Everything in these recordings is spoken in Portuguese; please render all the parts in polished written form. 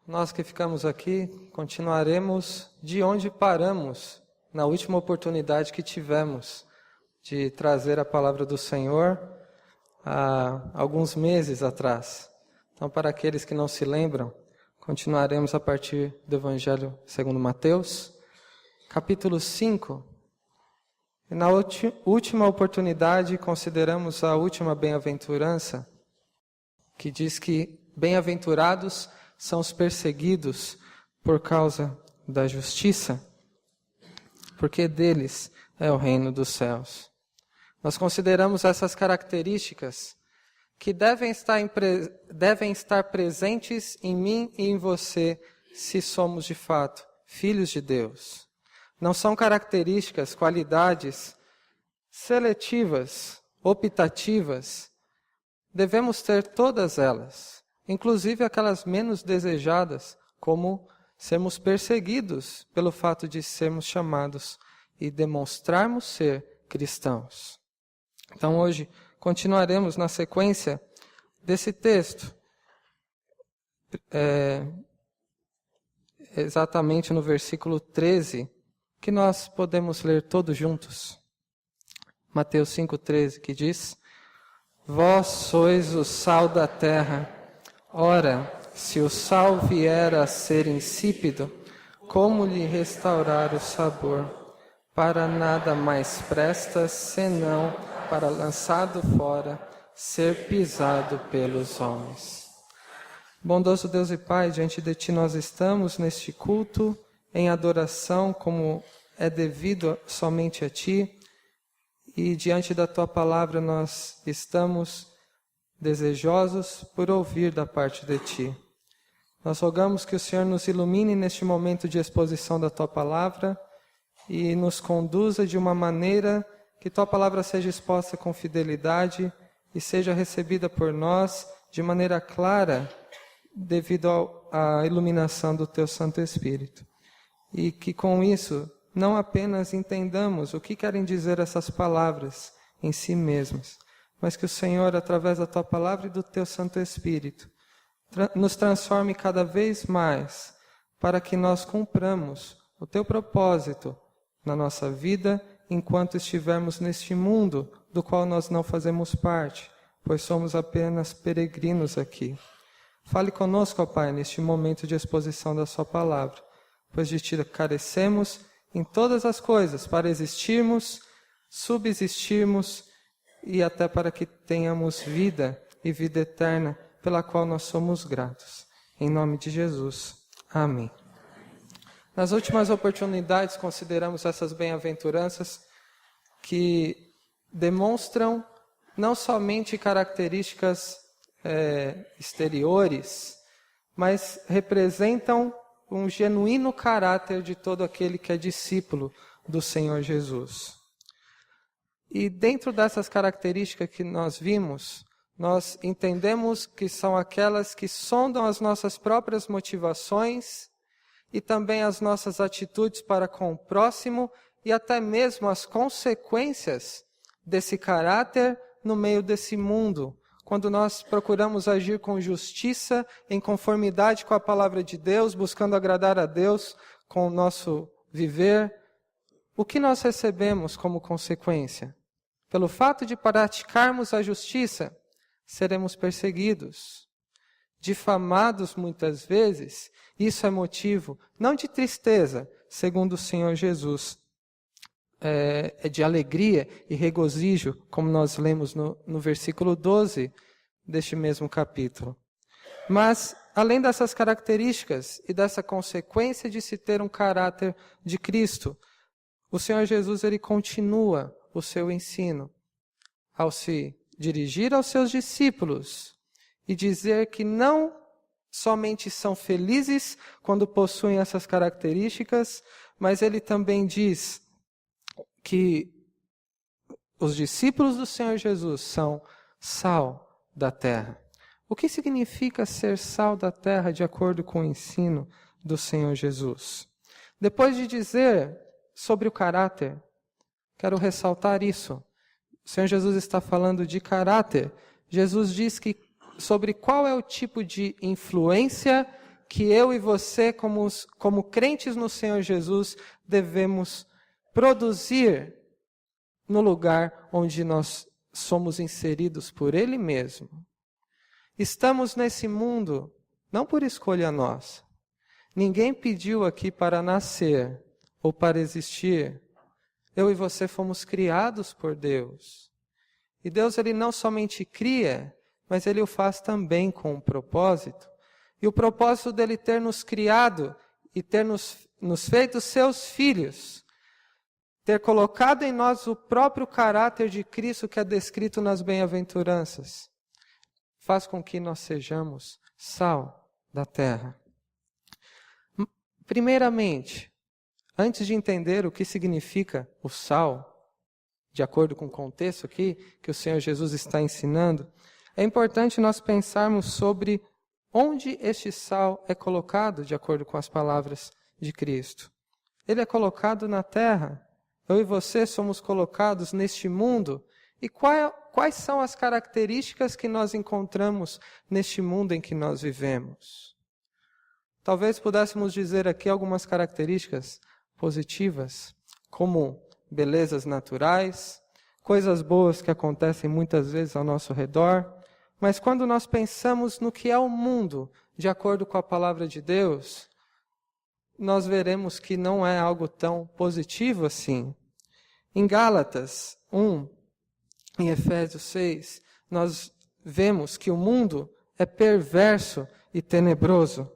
nós que ficamos aqui continuaremos de onde paramos na última oportunidade que tivemos de trazer a palavra do Senhor há alguns meses atrás. Então, para aqueles que não se lembram, continuaremos a partir do Evangelho segundo Mateus, capítulo 5. E na última oportunidade, consideramos a última bem-aventurança, que diz que bem-aventurados são os perseguidos por causa da justiça, porque deles é o reino dos céus. Nós consideramos essas características que devem estar presentes em mim e em você, se somos de fato filhos de Deus. Não são características, qualidades seletivas, optativas. Devemos ter todas elas, inclusive aquelas menos desejadas, como sermos perseguidos pelo fato de sermos chamados e demonstrarmos ser cristãos. Então hoje continuaremos na sequência desse texto, exatamente no versículo 13, que nós podemos ler todos juntos. Mateus 5,13, que diz: Vós sois o sal da terra. Ora, se o sal vier a ser insípido, como lhe restaurar o sabor? Para nada mais presta, senão para, lançado fora, ser pisado pelos homens. Bondoso Deus e Pai, diante de Ti nós estamos neste culto, em adoração, como é devido somente a Ti, e diante da Tua palavra nós estamos desejosos por ouvir da parte de Ti. Nós rogamos que o Senhor nos ilumine neste momento de exposição da Tua palavra e nos conduza de uma maneira que Tua palavra seja exposta com fidelidade e seja recebida por nós de maneira clara devido à iluminação do Teu Santo Espírito. E que com isso não apenas entendamos o que querem dizer essas palavras em si mesmas, mas que o Senhor, através da Tua palavra e do Teu Santo Espírito, nos transforme cada vez mais para que nós cumpramos o Teu propósito na nossa vida enquanto estivermos neste mundo do qual nós não fazemos parte, pois somos apenas peregrinos aqui. Fale conosco, ó Pai, neste momento de exposição da Sua palavra, pois de Ti carecemos em todas as coisas para existirmos, subsistirmos e até para que tenhamos vida e vida eterna, pela qual nós somos gratos. Em nome de Jesus. Amém. Nas últimas oportunidades, consideramos essas bem-aventuranças que demonstram não somente características exteriores, mas representam um genuíno caráter de todo aquele que é discípulo do Senhor Jesus. E dentro dessas características que nós vimos, nós entendemos que são aquelas que sondam as nossas próprias motivações e também as nossas atitudes para com o próximo e até mesmo as consequências desse caráter no meio desse mundo. Quando nós procuramos agir com justiça, em conformidade com a palavra de Deus, buscando agradar a Deus com o nosso viver, o que nós recebemos como consequência? Pelo fato de praticarmos a justiça, seremos perseguidos, difamados muitas vezes. Isso é motivo, não de tristeza, segundo o Senhor Jesus, é de alegria e regozijo, como nós lemos no versículo 12 deste mesmo capítulo. Mas, além dessas características e dessa consequência de se ter um caráter de Cristo, o Senhor Jesus ele continua o seu ensino ao se dirigir aos seus discípulos e dizer que não somente são felizes quando possuem essas características, mas ele também diz que os discípulos do Senhor Jesus são sal da terra. O que significa ser sal da terra de acordo com o ensino do Senhor Jesus? Depois de dizer sobre o caráter, quero ressaltar isso. O Senhor Jesus está falando de caráter. Jesus diz que sobre qual é o tipo de influência que eu e você, como crentes no Senhor Jesus, devemos produzir no lugar onde nós somos inseridos por Ele mesmo. Estamos nesse mundo não por escolha nossa. Ninguém pediu aqui para nascer ou para existir. Eu e você fomos criados por Deus. E Deus, Ele não somente cria, mas Ele o faz também com um propósito. E o propósito dEle ter nos criado e ter nos feito seus filhos, ter colocado em nós o próprio caráter de Cristo que é descrito nas bem-aventuranças, faz com que nós sejamos sal da terra. Primeiramente, antes de entender o que significa o sal, de acordo com o contexto aqui que o Senhor Jesus está ensinando, é importante nós pensarmos sobre onde este sal é colocado, de acordo com as palavras de Cristo. Ele é colocado na terra. Eu e você somos colocados neste mundo. E quais são as características que nós encontramos neste mundo em que nós vivemos? Talvez pudéssemos dizer aqui algumas características positivas, como belezas naturais, coisas boas que acontecem muitas vezes ao nosso redor. Mas quando nós pensamos no que é o mundo, de acordo com a palavra de Deus, nós veremos que não é algo tão positivo assim. Em Gálatas 1, em Efésios 6, nós vemos que o mundo é perverso e tenebroso.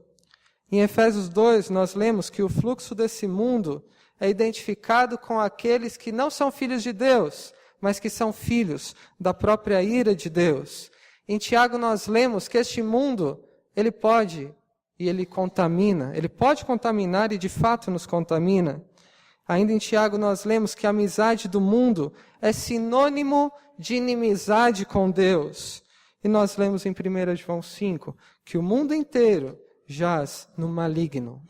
Em Efésios 2, nós lemos que o fluxo desse mundo é identificado com aqueles que não são filhos de Deus, mas que são filhos da própria ira de Deus. Em Tiago nós lemos que este mundo, ele pode contaminar e de fato nos contamina. Ainda em Tiago nós lemos que a amizade do mundo é sinônimo de inimizade com Deus. E nós lemos em 1 João 5 que o mundo inteiro jaz no maligno.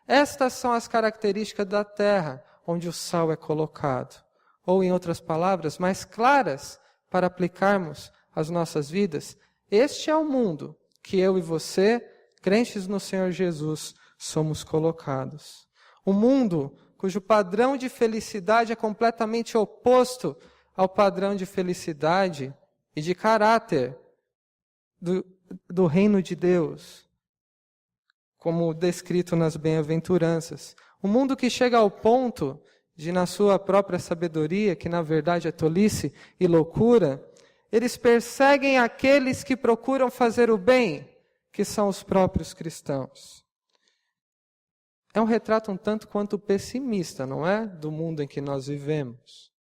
Estas são as características da terra onde o sal é colocado. Ou em outras palavras, mais claras para aplicarmos as nossas vidas, este é o mundo que eu e você, crentes no Senhor Jesus, somos colocados. Um mundo cujo padrão de felicidade é completamente oposto ao padrão de felicidade e de caráter do reino de Deus, como descrito nas bem-aventuranças. Um mundo que chega ao ponto de, na sua própria sabedoria, que na verdade é tolice e loucura, eles perseguem aqueles que procuram fazer o bem, que são os próprios cristãos. É um retrato um tanto quanto pessimista, não é? Do mundo em que nós vivemos.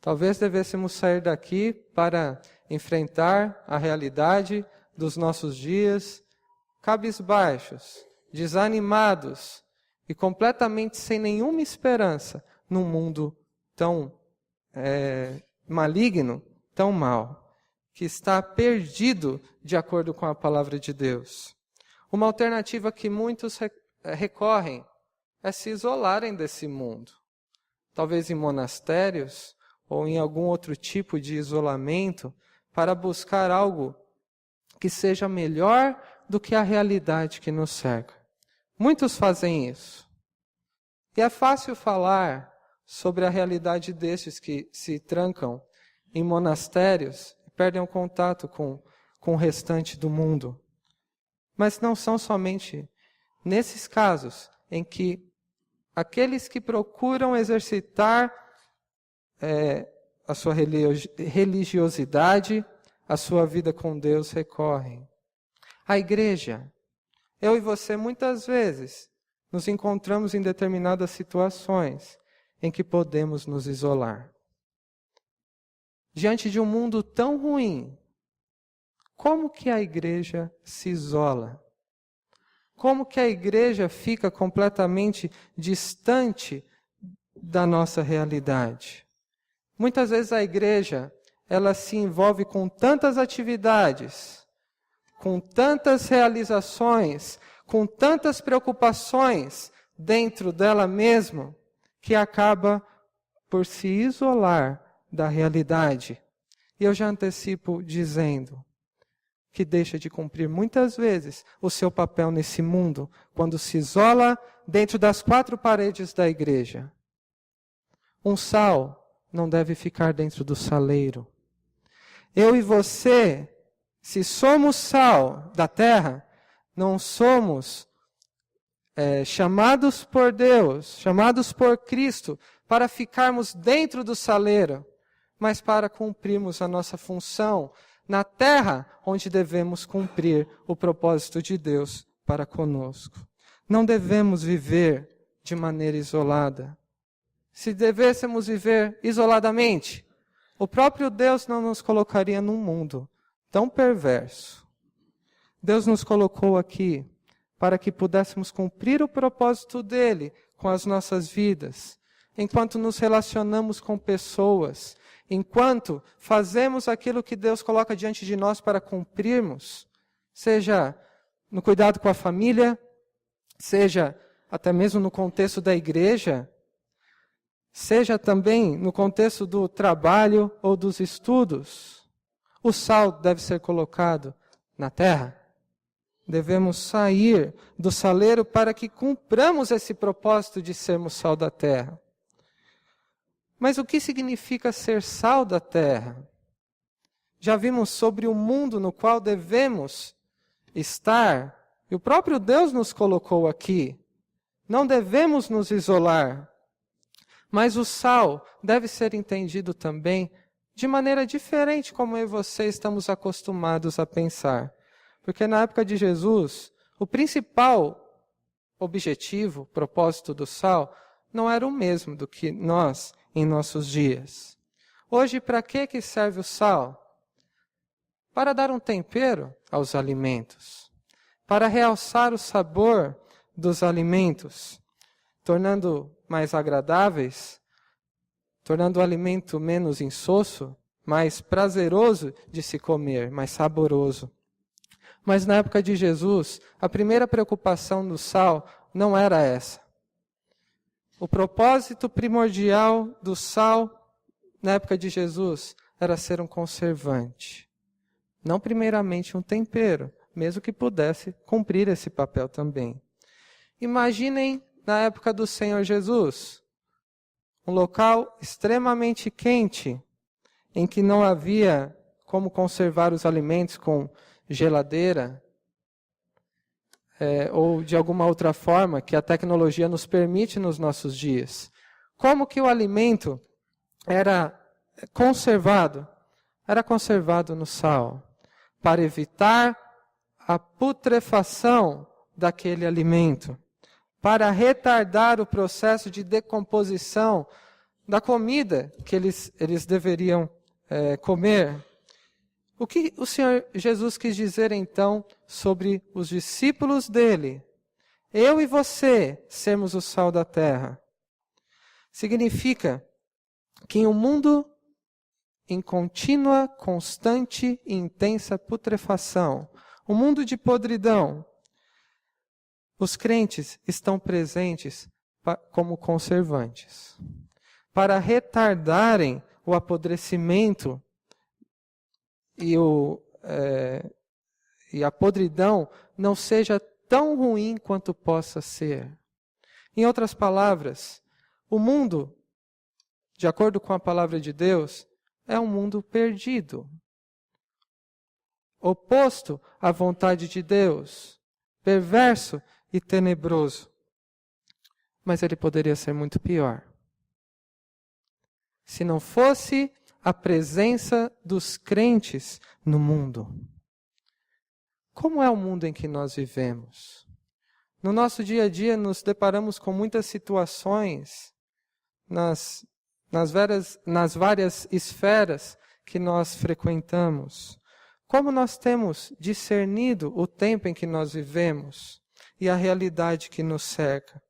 Talvez devêssemos sair daqui para enfrentar a realidade dos nossos dias, cabisbaixos, desanimados e completamente sem nenhuma esperança num mundo tão maligno, tão mal, que está perdido de acordo com a palavra de Deus. Uma alternativa que muitos recorrem é se isolarem desse mundo. Talvez em monastérios ou em algum outro tipo de isolamento para buscar algo que seja melhor do que a realidade que nos cerca. Muitos fazem isso. E é fácil falar sobre a realidade destes que se trancam em monastérios e perdem o contato com o restante do mundo. Mas não são somente nesses casos em que aqueles que procuram exercitar a sua religiosidade, a sua vida com Deus recorrem. A igreja, eu e você muitas vezes nos encontramos em determinadas situações em que podemos nos isolar. Diante de um mundo tão ruim, como que a igreja se isola? Como que a igreja fica completamente distante da nossa realidade? Muitas vezes a igreja, ela se envolve com tantas atividades, com tantas realizações, com tantas preocupações dentro dela mesma, que acaba por se isolar da realidade. E eu já antecipo dizendo, que deixa de cumprir muitas vezes o seu papel nesse mundo, quando se isola dentro das quatro paredes da igreja. Um sal não deve ficar dentro do saleiro. Eu e você, se somos sal da terra, não somos chamados por Deus, chamados por Cristo, para ficarmos dentro do saleiro, mas para cumprirmos a nossa função na terra, onde devemos cumprir o propósito de Deus para conosco. Não devemos viver de maneira isolada. Se devêssemos viver isoladamente, o próprio Deus não nos colocaria num mundo tão perverso. Deus nos colocou aqui para que pudéssemos cumprir o propósito dele com as nossas vidas, enquanto nos relacionamos com pessoas, enquanto fazemos aquilo que Deus coloca diante de nós para cumprirmos, seja no cuidado com a família, seja até mesmo no contexto da igreja, seja também no contexto do trabalho ou dos estudos. O sal deve ser colocado na terra. Devemos sair do saleiro para que cumpramos esse propósito de sermos sal da terra. Mas o que significa ser sal da terra? Já vimos sobre o mundo no qual devemos estar, e o próprio Deus nos colocou aqui. Não devemos nos isolar. Mas o sal deve ser entendido também de maneira diferente, como eu e você estamos acostumados a pensar. Porque na época de Jesus, o principal objetivo, propósito do sal, não era o mesmo do que nós em nossos dias. Hoje, para que serve o sal? Para dar um tempero aos alimentos, para realçar o sabor dos alimentos, tornando mais agradáveis, tornando o alimento menos insosso, mais prazeroso de se comer, mais saboroso. Mas na época de Jesus, a primeira preocupação do sal não era essa. O propósito primordial do sal, na época de Jesus, era ser um conservante. Não primeiramente um tempero, mesmo que pudesse cumprir esse papel também. Imaginem na época do Senhor Jesus, um local extremamente quente, em que não havia como conservar os alimentos com geladeira, ou de alguma outra forma que a tecnologia nos permite nos nossos dias. Como que o alimento era conservado? Era conservado no sal, para evitar a putrefação daquele alimento, para retardar o processo de decomposição da comida que eles deveriam comer. O que o Senhor Jesus quis dizer então sobre os discípulos dele? Eu e você sermos o sal da terra. Significa que em um mundo em contínua, constante e intensa putrefação, um mundo de podridão, os crentes estão presentes como conservantes, para retardarem o apodrecimento e a podridão não seja tão ruim quanto possa ser. Em outras palavras, o mundo, de acordo com a palavra de Deus, é um mundo perdido, oposto à vontade de Deus, perverso e tenebroso. Mas ele poderia ser muito pior. Se não fosse a presença dos crentes no mundo. Como é o mundo em que nós vivemos? No nosso dia a dia nos deparamos com muitas situações nas várias esferas que nós frequentamos. Como nós temos discernido o tempo em que nós vivemos e a realidade que nos cerca?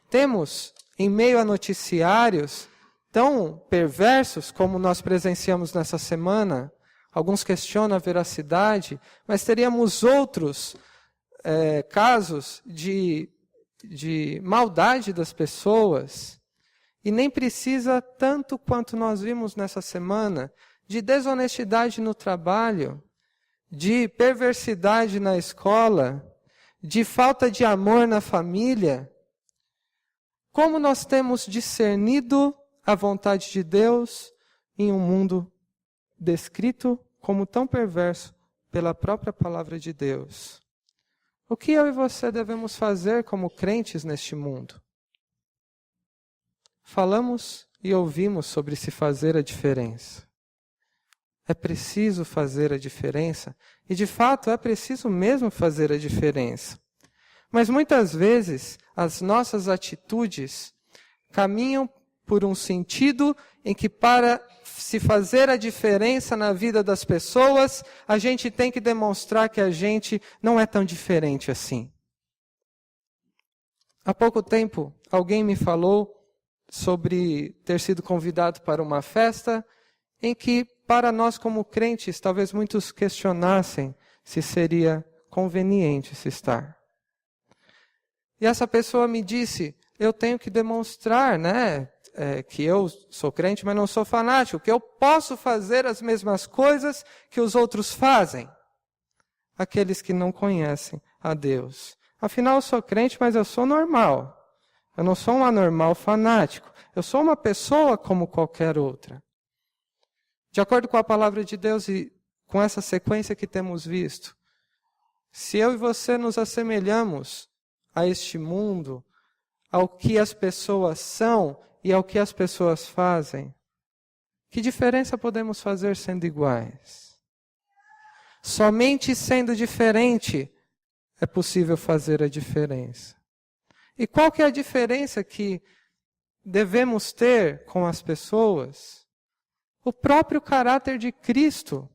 Temos, em meio a noticiários tão perversos como nós presenciamos nessa semana, alguns questionam a veracidade, mas teríamos outros casos de maldade das pessoas, e nem precisa tanto quanto nós vimos nessa semana, de desonestidade no trabalho, de perversidade na escola, de falta de amor na família, como nós temos discernido a vontade de Deus em um mundo descrito como tão perverso pela própria palavra de Deus? O que eu e você devemos fazer como crentes neste mundo? Falamos e ouvimos sobre se fazer a diferença. É preciso fazer a diferença, e de fato é preciso mesmo fazer a diferença. Mas muitas vezes as nossas atitudes caminham por um sentido em que, para se fazer a diferença na vida das pessoas, a gente tem que demonstrar que a gente não é tão diferente assim. Há pouco tempo, alguém me falou sobre ter sido convidado para uma festa em que, para nós como crentes, talvez muitos questionassem se seria conveniente se estar. E essa pessoa me disse, eu tenho que demonstrar, que eu sou crente, mas não sou fanático, que eu posso fazer as mesmas coisas que os outros fazem. Aqueles que não conhecem a Deus. Afinal, eu sou crente, mas eu sou normal. Eu não sou um anormal fanático. Eu sou uma pessoa como qualquer outra. De acordo com a palavra de Deus e com essa sequência que temos visto, se eu e você nos assemelhamos a este mundo, ao que as pessoas são e ao que as pessoas fazem, que diferença podemos fazer sendo iguais? Somente sendo diferente é possível fazer a diferença. E qual que é a diferença que devemos ter com as pessoas? O próprio caráter de Cristo,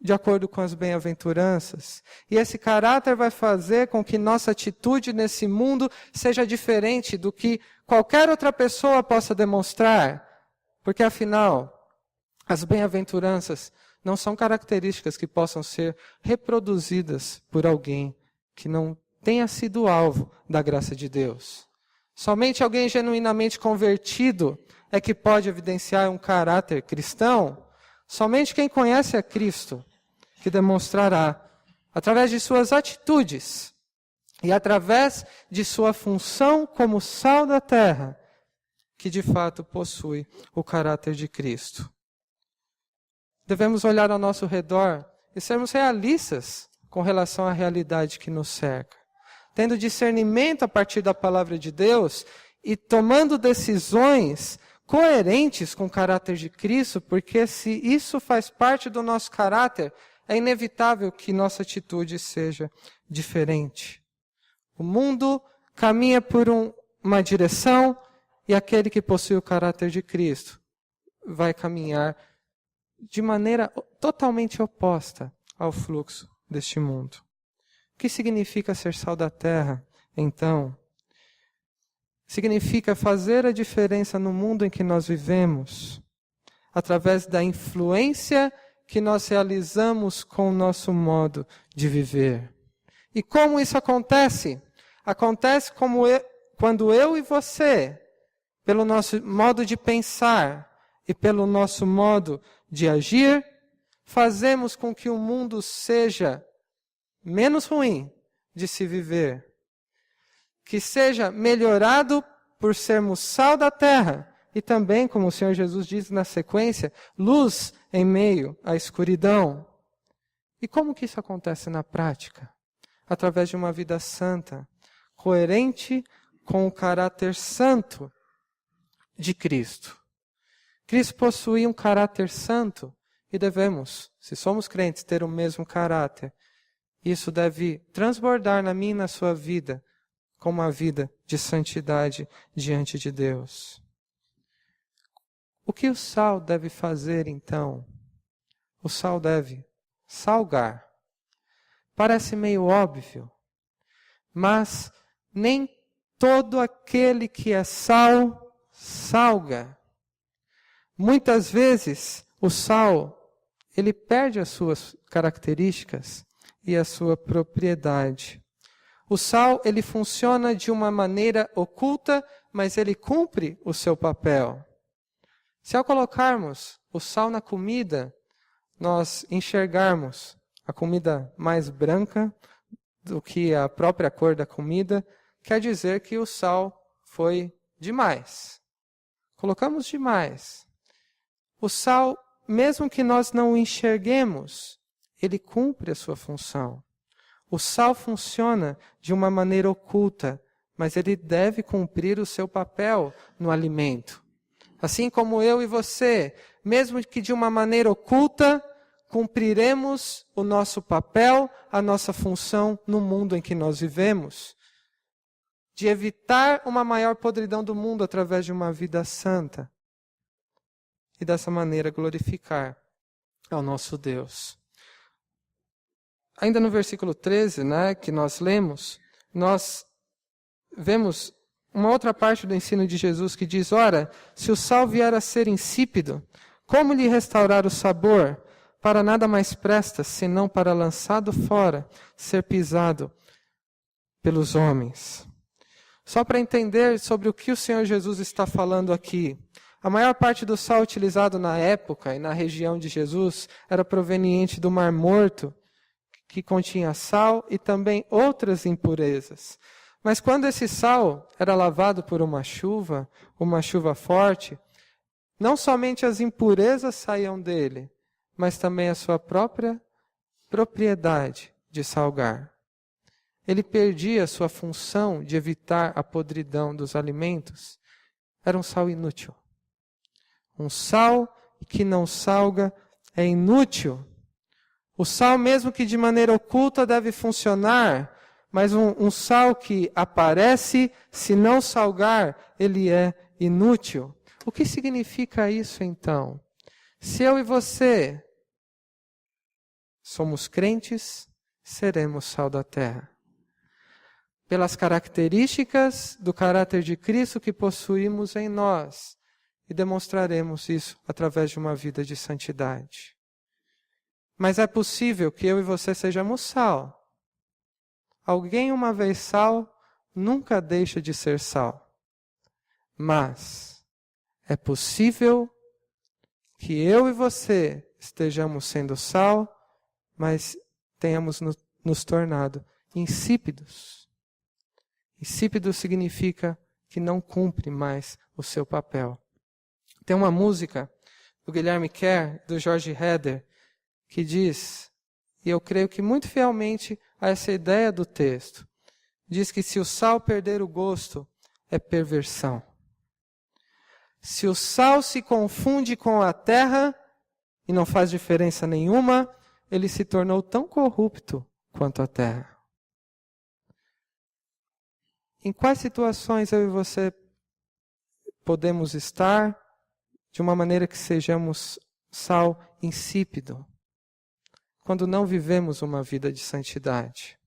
de acordo com as bem-aventuranças. E esse caráter vai fazer com que nossa atitude nesse mundo seja diferente do que qualquer outra pessoa possa demonstrar. Porque, afinal, as bem-aventuranças não são características que possam ser reproduzidas por alguém que não tenha sido alvo da graça de Deus. Somente alguém genuinamente convertido é que pode evidenciar um caráter cristão. Somente quem conhece a Cristo que demonstrará, através de suas atitudes e através de sua função como sal da terra, que de fato possui o caráter de Cristo. Devemos olhar ao nosso redor e sermos realistas com relação à realidade que nos cerca, tendo discernimento a partir da palavra de Deus e tomando decisões coerentes com o caráter de Cristo, porque se isso faz parte do nosso caráter, é inevitável que nossa atitude seja diferente. O mundo caminha por uma direção e aquele que possui o caráter de Cristo vai caminhar de maneira totalmente oposta ao fluxo deste mundo. O que significa ser sal da terra, então? Significa fazer a diferença no mundo em que nós vivemos, através da influência que nós realizamos com o nosso modo de viver. E como isso acontece? Acontece quando eu e você, pelo nosso modo de pensar e pelo nosso modo de agir, fazemos com que o mundo seja menos ruim de se viver, que seja melhorado por sermos sal da terra e também, como o Senhor Jesus diz na sequência, luz em meio à escuridão. E como que isso acontece na prática? Através de uma vida santa, coerente com o caráter santo de Cristo. Cristo possuía um caráter santo e devemos, se somos crentes, ter o mesmo caráter. Isso deve transbordar na minha e na sua vida, como uma vida de santidade diante de Deus. O que o sal deve fazer, então? O sal deve salgar. Parece meio óbvio, mas nem todo aquele que é sal, salga. Muitas vezes, o sal, ele perde as suas características e a sua propriedade. O sal, ele funciona de uma maneira oculta, mas ele cumpre o seu papel. Se ao colocarmos o sal na comida, nós enxergarmos a comida mais branca do que a própria cor da comida, quer dizer que o sal foi demais. Colocamos demais. O sal, mesmo que nós não o enxerguemos, ele cumpre a sua função. O sal funciona de uma maneira oculta, mas ele deve cumprir o seu papel no alimento. Assim como eu e você, mesmo que de uma maneira oculta, cumpriremos o nosso papel, a nossa função no mundo em que nós vivemos. De evitar uma maior podridão do mundo através de uma vida santa. E dessa maneira glorificar ao nosso Deus. Ainda no versículo 13, que nós lemos, nós vemos uma outra parte do ensino de Jesus que diz: ora, se o sal vier a ser insípido, como lhe restaurar o sabor? Para nada mais presta, senão para lançado fora, ser pisado pelos homens. Só para entender sobre o que o Senhor Jesus está falando aqui. A maior parte do sal utilizado na época e na região de Jesus era proveniente do Mar Morto, que continha sal e também outras impurezas. Mas quando esse sal era lavado por uma chuva forte, não somente as impurezas saíam dele, mas também a sua própria propriedade de salgar. Ele perdia a sua função de evitar a podridão dos alimentos. Era um sal inútil. Um sal que não salga é inútil. O sal, mesmo que de maneira oculta, deve funcionar, mas um sal que aparece, se não salgar, ele é inútil. O que significa isso, então? Se eu e você somos crentes, seremos sal da terra. Pelas características do caráter de Cristo que possuímos em nós, e demonstraremos isso através de uma vida de santidade. Mas é possível que eu e você sejamos sal. Alguém uma vez sal, nunca deixa de ser sal. Mas é possível que eu e você estejamos sendo sal, mas tenhamos nos tornado insípidos. Insípido significa que não cumpre mais o seu papel. Tem uma música do Guilherme Kerr, do George Heder, que diz, e eu creio que muito fielmente a essa ideia do texto, diz que se o sal perder o gosto, é perversão. Se o sal se confunde com a terra e não faz diferença nenhuma, ele se tornou tão corrupto quanto a terra. Em quais situações eu e você podemos estar de uma maneira que sejamos sal insípido? Quando não vivemos uma vida de santidade.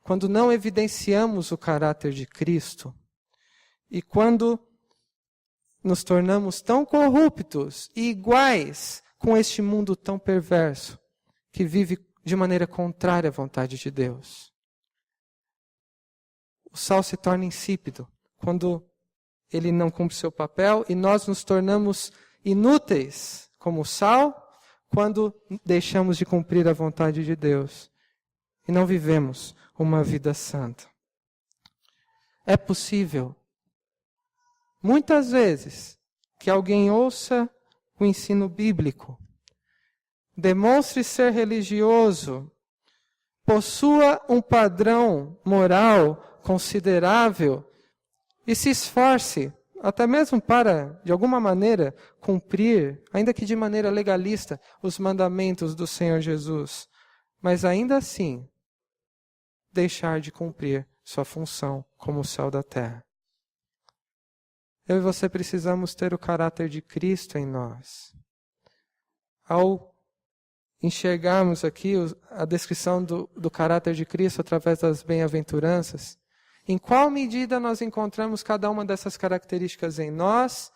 Quando não evidenciamos o caráter de Cristo. E quando nos tornamos tão corruptos e iguais com este mundo tão perverso, que vive de maneira contrária à vontade de Deus. O sal se torna insípido quando ele não cumpre seu papel e nós nos tornamos inúteis como sal quando deixamos de cumprir a vontade de Deus e não vivemos uma vida santa. É possível, muitas vezes, que alguém ouça o ensino bíblico, demonstre ser religioso, possua um padrão moral considerável e se esforce, até mesmo para, de alguma maneira, cumprir, ainda que de maneira legalista, os mandamentos do Senhor Jesus, mas ainda assim, deixar de cumprir sua função como o sal da terra. Eu e você precisamos ter o caráter de Cristo em nós. Ao enxergarmos aqui a descrição do caráter de Cristo através das bem-aventuranças, em qual medida nós encontramos cada uma dessas características em nós?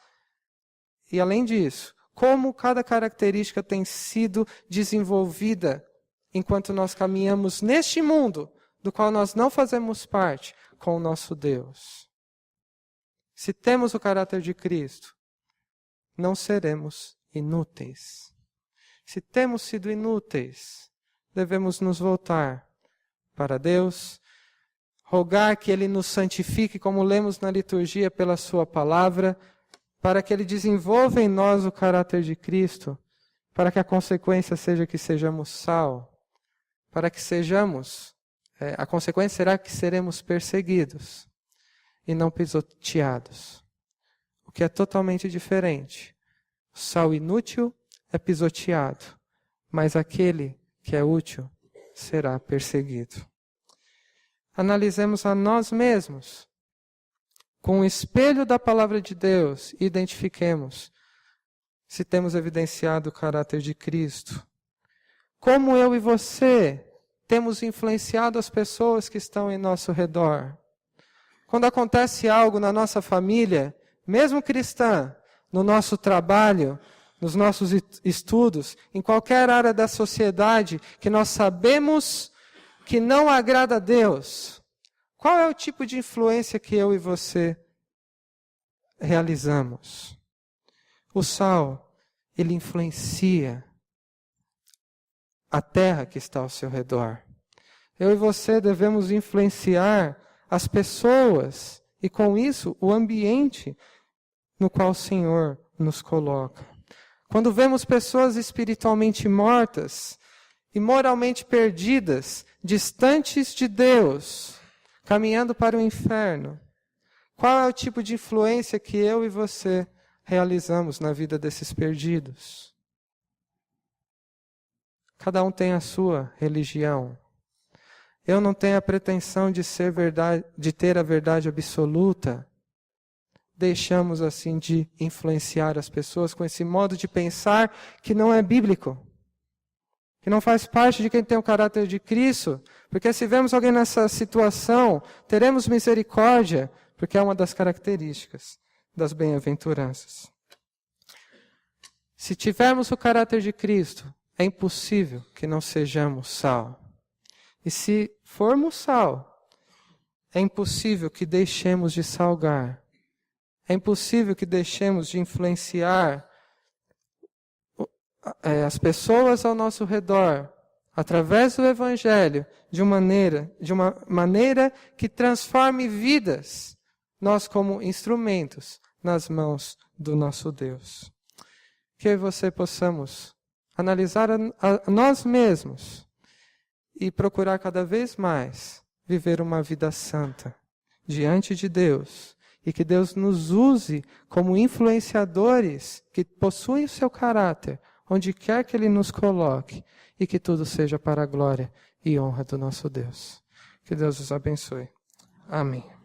E além disso, como cada característica tem sido desenvolvida enquanto nós caminhamos neste mundo, do qual nós não fazemos parte, com o nosso Deus. Se temos o caráter de Cristo, não seremos inúteis. Se temos sido inúteis, devemos nos voltar para Deus, rogar que Ele nos santifique, como lemos na liturgia, pela Sua palavra, para que Ele desenvolva em nós o caráter de Cristo, para que a consequência seja que sejamos sal, para que sejamos, a consequência será que seremos perseguidos e não pisoteados, o que é totalmente diferente. O sal inútil é pisoteado, mas aquele que é útil será perseguido. Analisemos a nós mesmos. Com o espelho da palavra de Deus, identifiquemos se temos evidenciado o caráter de Cristo. Como eu e você temos influenciado as pessoas que estão em nosso redor. Quando acontece algo na nossa família, mesmo cristã, no nosso trabalho, nos nossos estudos, em qualquer área da sociedade, que nós sabemos que não agrada a Deus, qual é o tipo de influência que eu e você realizamos? O sal, ele influencia a terra que está ao seu redor. Eu e você devemos influenciar as pessoas e, com isso, o ambiente no qual o Senhor nos coloca. Quando vemos pessoas espiritualmente mortas e moralmente perdidas, distantes de Deus, caminhando para o inferno, qual é o tipo de influência que eu e você realizamos na vida desses perdidos? Cada um tem a sua religião. Eu não tenho a pretensão de ter a verdade absoluta. Deixamos assim de influenciar as pessoas com esse modo de pensar que não é bíblico, que não faz parte de quem tem o caráter de Cristo, porque se vemos alguém nessa situação, teremos misericórdia, porque é uma das características das bem-aventuranças. Se tivermos o caráter de Cristo, é impossível que não sejamos sal. E se formos sal, é impossível que deixemos de salgar. É impossível que deixemos de influenciar as pessoas ao nosso redor, através do Evangelho, de uma maneira que transforme vidas, nós como instrumentos nas mãos do nosso Deus. Que eu e você possamos analisar a nós mesmos e procurar cada vez mais viver uma vida santa diante de Deus. E que Deus nos use como influenciadores que possuem o seu caráter, onde quer que Ele nos coloque, e que tudo seja para a glória e honra do nosso Deus. Que Deus os abençoe. Amém.